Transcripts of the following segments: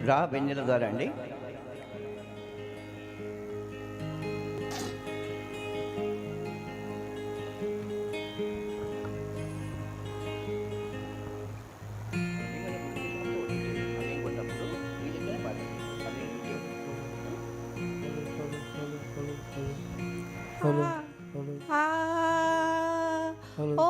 రా వెన్నెల ద్వారా అండి. హలో హలో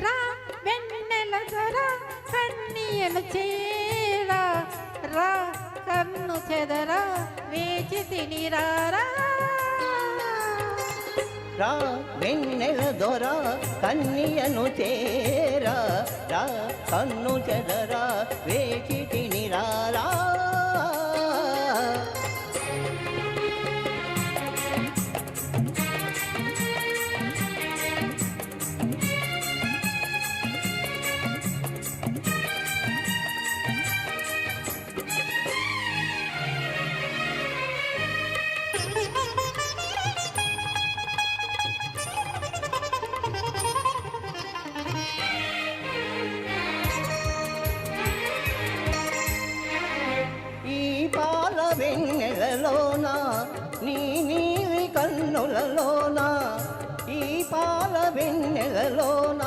రా వెన్నెల దొర కన్నీయలు చేరా రా కన్ను చెదర వేచి తినిరారా రా వెన్నెల దొర కన్యను చేరా రా కన్ను చెదరా వేచి తినిరారా. వెన్నెలలోన నీ నీలి కన్నులలోన ఈ పాల వెన్నెలలోన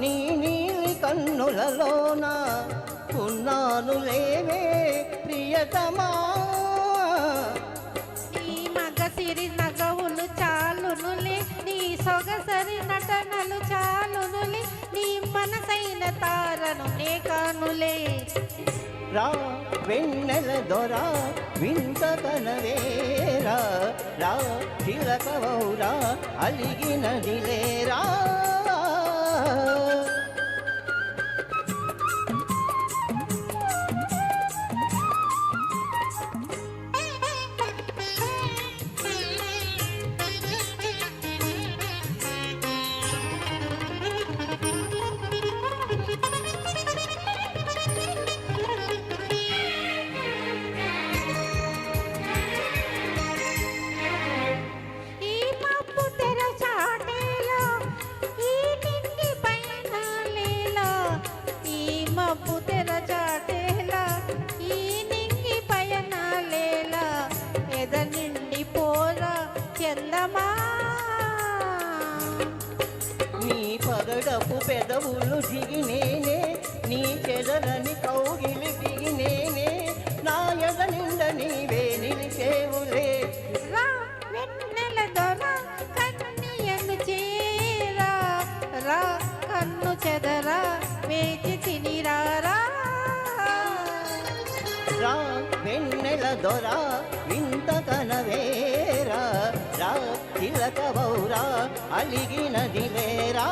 నీ నీలి కన్నులలోన ఉన్నాను లేవే ప్రియతమా. నీ మగసిరి నగవులు చాలునులే నీ సొగసరి నటనలు చాలునులే నీ మనసైన తారను నే కానులే. రా వెన్నెల దొర వింత కనవేరా రా చిలకవౌరా అలిగినదిలేరా. నీ పగడపు పెదవులు దిగినేనే నీ చెదరని కౌగిలి దిగినేనే నా ఎద నిండ నీవే నిలిచేవులే. రా వెన్నెల దొర కన్నీయను చేరా రా కన్ను చెదరా వేచి తినిరారా. రా వెన్నెల దొర వింత కనవేరా రా చిలకవౌరా అలిగినదిలేరా.